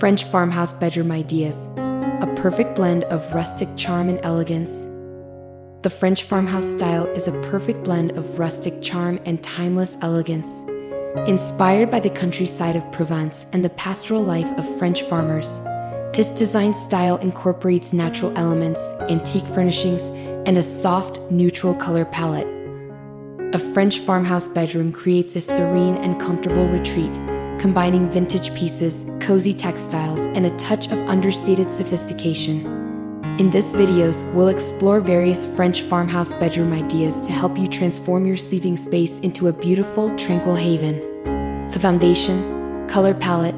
French farmhouse bedroom ideas. A perfect blend of rustic charm and elegance. The French farmhouse style is a perfect blend of rustic charm and timeless elegance. Inspired by the countryside of Provence and the pastoral life of French farmers, this design style incorporates natural elements, antique furnishings, and a soft, neutral color palette. A French farmhouse bedroom creates a serene and comfortable retreat, combining vintage pieces, cozy textiles, and a touch of understated sophistication. In this videos, we'll explore various French farmhouse bedroom ideas to help you transform your sleeping space into a beautiful, tranquil haven. The foundation, color palette.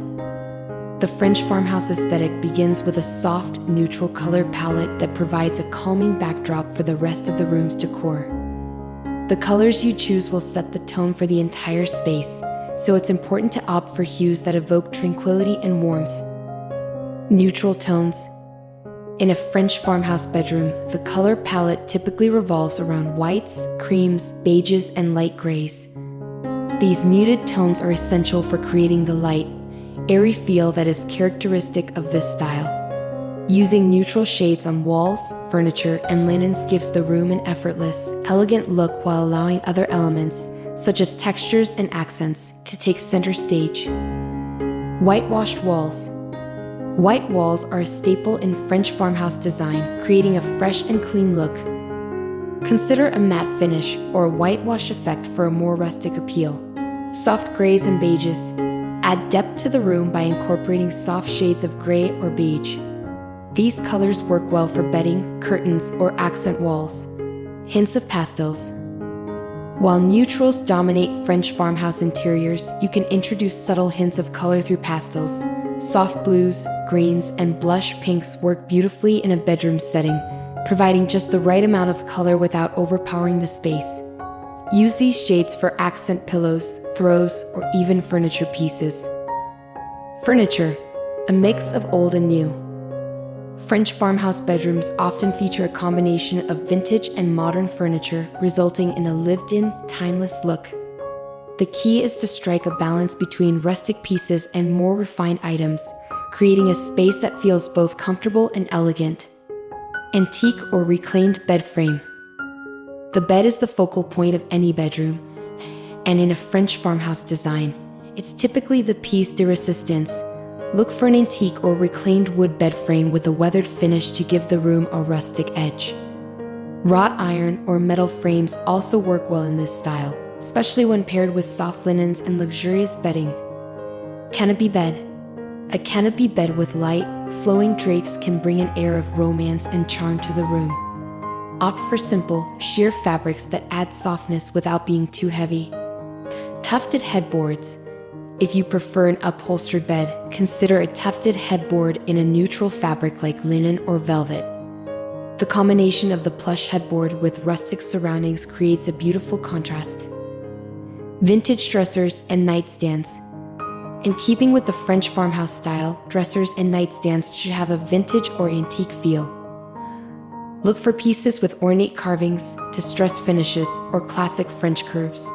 The French farmhouse aesthetic begins with a soft, neutral color palette that provides a calming backdrop for the rest of the room's decor. The colors you choose will set the tone for the entire space, so it's important to opt for hues that evoke tranquility and warmth. Neutral tones. In a French farmhouse bedroom, the color palette typically revolves around whites, creams, beiges, and light grays. These muted tones are essential for creating the light, airy feel that is characteristic of this style. Using neutral shades on walls, furniture, and linens gives the room an effortless, elegant look while allowing other elements, such as textures and accents, to take center stage. Whitewashed walls. White walls are a staple in French farmhouse design, creating a fresh and clean look. Consider a matte finish or a whitewash effect for a more rustic appeal. Soft grays and beiges. Add depth to the room by incorporating soft shades of gray or beige. These colors work well for bedding, curtains, or accent walls. Hints of pastels. While neutrals dominate French farmhouse interiors, you can introduce subtle hints of color through pastels. Soft blues, greens, and blush pinks work beautifully in a bedroom setting, providing just the right amount of color without overpowering the space. Use these shades for accent pillows, throws, or even furniture pieces. Furniture, a mix of old and new. French farmhouse bedrooms often feature a combination of vintage and modern furniture, resulting in a lived-in, timeless look. The key is to strike a balance between rustic pieces and more refined items, creating a space that feels both comfortable and elegant. Antique or reclaimed bed frame. The bed is the focal point of any bedroom, and in a French farmhouse design, it's typically the piece de resistance. Look for an antique or reclaimed wood bed frame with a weathered finish to give the room a rustic edge. Wrought iron or metal frames also work well in this style, especially when paired with soft linens and luxurious bedding. Canopy bed. A canopy bed with light, flowing drapes can bring an air of romance and charm to the room. Opt for simple, sheer fabrics that add softness without being too heavy. Tufted headboards. If you prefer an upholstered bed, consider a tufted headboard in a neutral fabric like linen or velvet. The combination of the plush headboard with rustic surroundings creates a beautiful contrast. Vintage dressers and nightstands. In keeping with the French farmhouse style, dressers and nightstands should have a vintage or antique feel. Look for pieces with ornate carvings, distressed finishes, or classic French curves.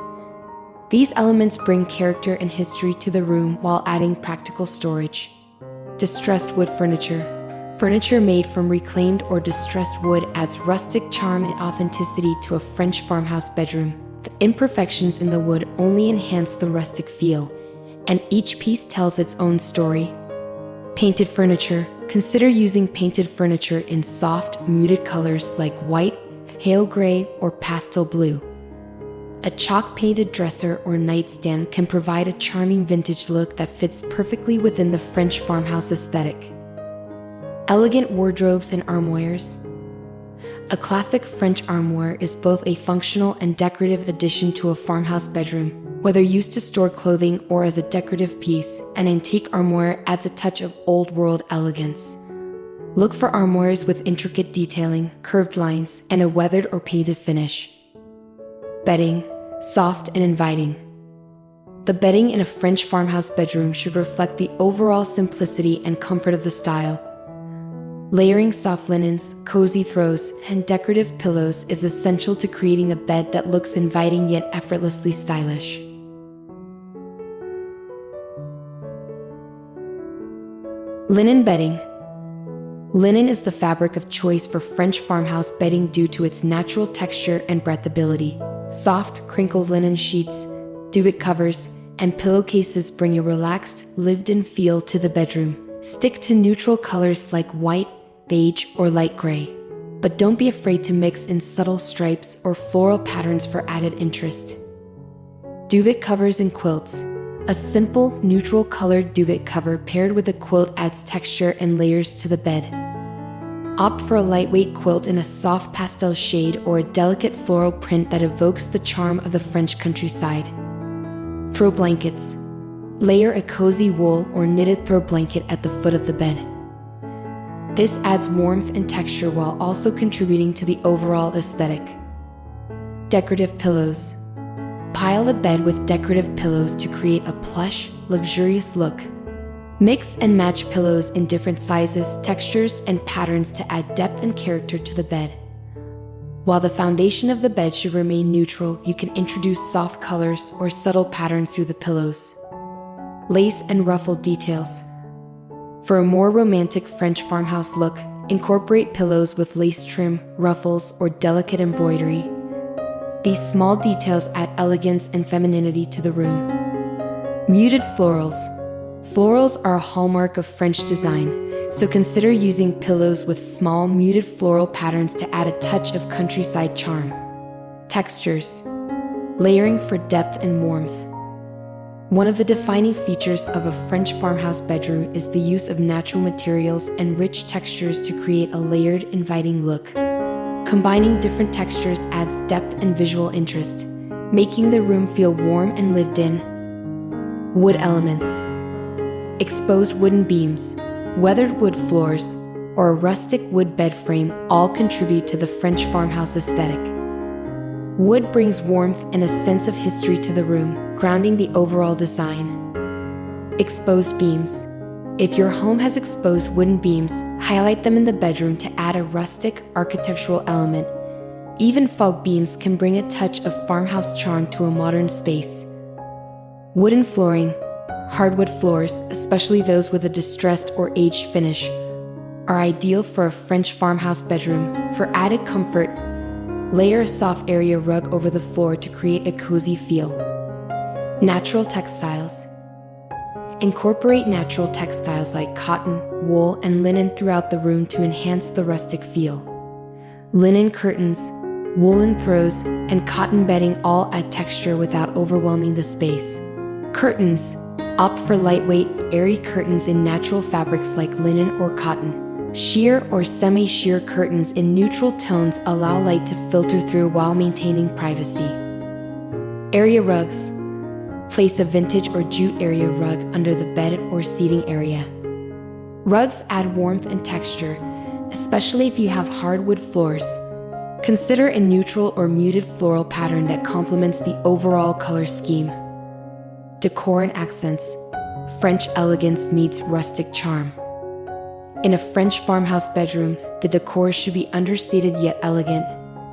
These elements bring character and history to the room while adding practical storage. Distressed wood furniture. Furniture made from reclaimed or distressed wood adds rustic charm and authenticity to a French farmhouse bedroom. The imperfections in the wood only enhance the rustic feel, and each piece tells its own story. Painted furniture. Consider using painted furniture in soft, muted colors like white, pale gray, or pastel blue. A chalk-painted dresser or nightstand can provide a charming vintage look that fits perfectly within the French farmhouse aesthetic. Elegant wardrobes and armoires. A classic French armoire is both a functional and decorative addition to a farmhouse bedroom. Whether used to store clothing or as a decorative piece, an antique armoire adds a touch of old-world elegance. Look for armoires with intricate detailing, curved lines, and a weathered or painted finish. Bedding, soft and inviting. The bedding in a French farmhouse bedroom should reflect the overall simplicity and comfort of the style. Layering soft linens, cozy throws, and decorative pillows is essential to creating a bed that looks inviting yet effortlessly stylish. Linen bedding. Linen is the fabric of choice for French farmhouse bedding due to its natural texture and breathability. Soft, crinkled linen sheets, duvet covers, and pillowcases bring a relaxed, lived-in feel to the bedroom. Stick to neutral colors like white, beige, or light gray. But don't be afraid to mix in subtle stripes or floral patterns for added interest. Duvet covers and quilts. A simple, neutral-colored duvet cover paired with a quilt adds texture and layers to the bed. Opt for a lightweight quilt in a soft pastel shade or a delicate floral print that evokes the charm of the French countryside. Throw blankets. Layer a cozy wool or knitted throw blanket at the foot of the bed. This adds warmth and texture while also contributing to the overall aesthetic. Decorative pillows. Pile the bed with decorative pillows to create a plush, luxurious look. Mix and match pillows in different sizes, textures, and patterns to add depth and character to the bed. While the foundation of the bed should remain neutral, you can introduce soft colors or subtle patterns through the pillows. Lace and ruffled details. For a more romantic French farmhouse look, incorporate pillows with lace trim, ruffles, or delicate embroidery. These small details add elegance and femininity to the room. Muted florals. Florals are a hallmark of French design, so consider using pillows with small muted floral patterns to add a touch of countryside charm. Textures. Layering for depth and warmth. One of the defining features of a French farmhouse bedroom is the use of natural materials and rich textures to create a layered, inviting look. Combining different textures adds depth and visual interest, making the room feel warm and lived in. Wood elements. Exposed wooden beams, weathered wood floors, or a rustic wood bed frame all contribute to the French farmhouse aesthetic. Wood brings warmth and a sense of history to the room, grounding the overall design. Exposed beams. If your home has exposed wooden beams, highlight them in the bedroom to add a rustic, architectural element. Even fog beams can bring a touch of farmhouse charm to a modern space. Wooden flooring. Hardwood floors, especially those with a distressed or aged finish, are ideal for a French farmhouse bedroom. For added comfort, layer a soft area rug over the floor to create a cozy feel. Natural textiles. Incorporate natural textiles like cotton, wool, and linen throughout the room to enhance the rustic feel. Linen curtains, woolen throws, and cotton bedding all add texture without overwhelming the space. Curtains. Opt for lightweight, airy curtains in natural fabrics like linen or cotton. Sheer or semi-sheer curtains in neutral tones allow light to filter through while maintaining privacy. Area rugs. Place a vintage or jute area rug under the bed or seating area. Rugs add warmth and texture, especially if you have hardwood floors. Consider a neutral or muted floral pattern that complements the overall color scheme. Decor and accents. French elegance meets rustic charm. In a French farmhouse bedroom, the decor should be understated yet elegant.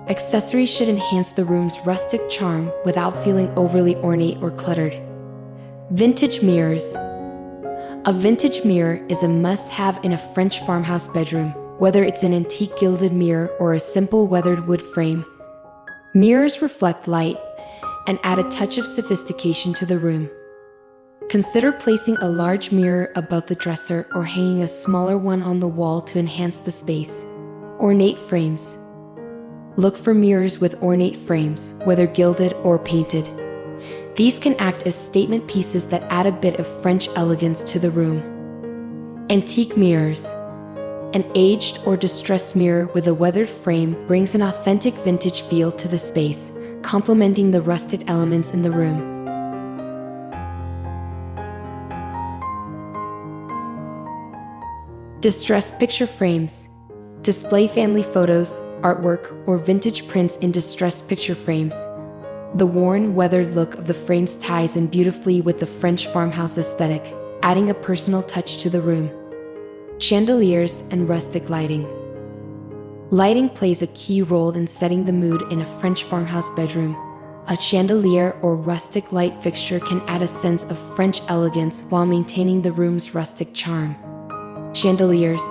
Accessories should enhance the room's rustic charm without feeling overly ornate or cluttered. Vintage mirrors. A vintage mirror is a must-have in a French farmhouse bedroom, whether it's an antique gilded mirror or a simple weathered wood frame. Mirrors reflect light and add a touch of sophistication to the room. Consider placing a large mirror above the dresser or hanging a smaller one on the wall to enhance the space. Ornate frames. Look for mirrors with ornate frames, whether gilded or painted. These can act as statement pieces that add a bit of French elegance to the room. Antique mirrors. An aged or distressed mirror with a weathered frame brings an authentic vintage feel to the space, complementing the rustic elements in the room. Distressed picture frames. Display family photos, artwork, or vintage prints in distressed picture frames. The worn, weathered look of the frames ties in beautifully with the French farmhouse aesthetic, adding a personal touch to the room. Chandeliers and rustic lighting. Lighting plays a key role in setting the mood in a French farmhouse bedroom. A chandelier or rustic light fixture can add a sense of French elegance while maintaining the room's rustic charm. Chandeliers.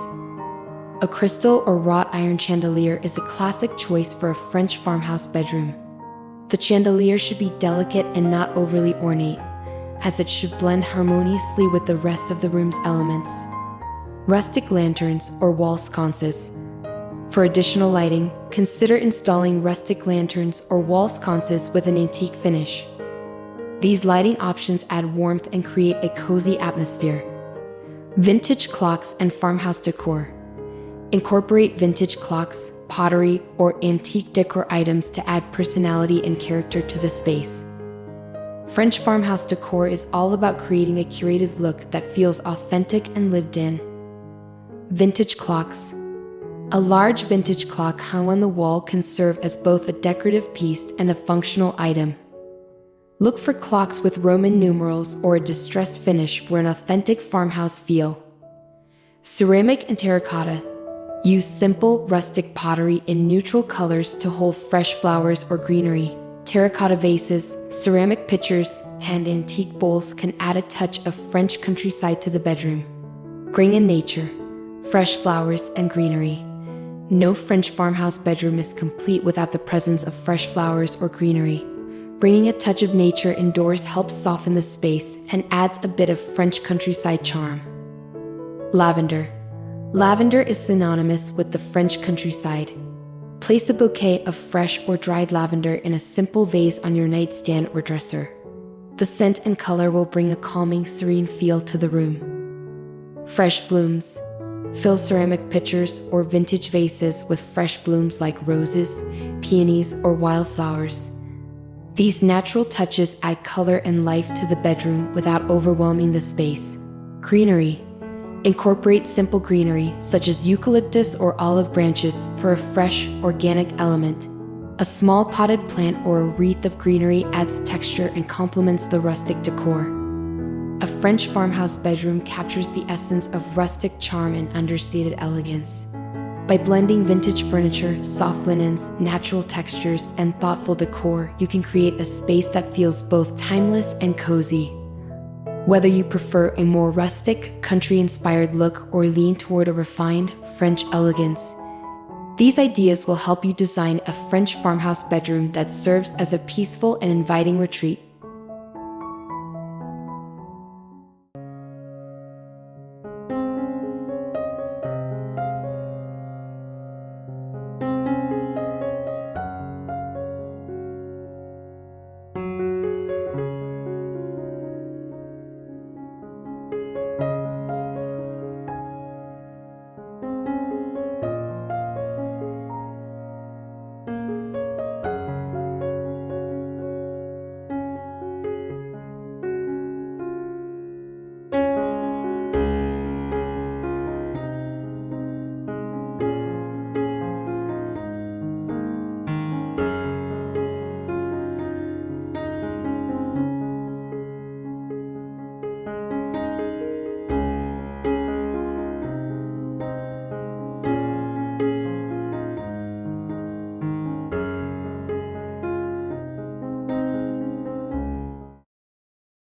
A crystal or wrought iron chandelier is a classic choice for a French farmhouse bedroom. The chandelier should be delicate and not overly ornate, as it should blend harmoniously with the rest of the room's elements. Rustic lanterns or wall sconces. For additional lighting, consider installing rustic lanterns or wall sconces with an antique finish. These lighting options add warmth and create a cozy atmosphere. Vintage clocks and farmhouse decor. Incorporate vintage clocks, pottery, or antique decor items to add personality and character to the space. French farmhouse decor is all about creating a curated look that feels authentic and lived in. Vintage clocks. A large vintage clock hung on the wall can serve as both a decorative piece and a functional item. Look for clocks with Roman numerals or a distressed finish for an authentic farmhouse feel. Ceramic and terracotta. Use simple, rustic pottery in neutral colors to hold fresh flowers or greenery. Terracotta vases, ceramic pitchers, and antique bowls can add a touch of French countryside to the bedroom. Bring in nature, fresh flowers, and greenery. No French farmhouse bedroom is complete without the presence of fresh flowers or greenery. Bringing a touch of nature indoors helps soften the space and adds a bit of French countryside charm. Lavender. Lavender is synonymous with the French countryside. Place a bouquet of fresh or dried lavender in a simple vase on your nightstand or dresser. The scent and color will bring a calming, serene feel to the room. Fresh blooms. Fill ceramic pitchers or vintage vases with fresh blooms like roses, peonies, or wildflowers. These natural touches add color and life to the bedroom without overwhelming the space. Greenery. Incorporate simple greenery such as eucalyptus or olive branches for a fresh, organic element. A small potted plant or a wreath of greenery adds texture and complements the rustic decor. A French farmhouse bedroom captures the essence of rustic charm and understated elegance. By blending vintage furniture, soft linens, natural textures, and thoughtful decor, you can create a space that feels both timeless and cozy. Whether you prefer a more rustic, country-inspired look or lean toward a refined, French elegance, these ideas will help you design a French farmhouse bedroom that serves as a peaceful and inviting retreat.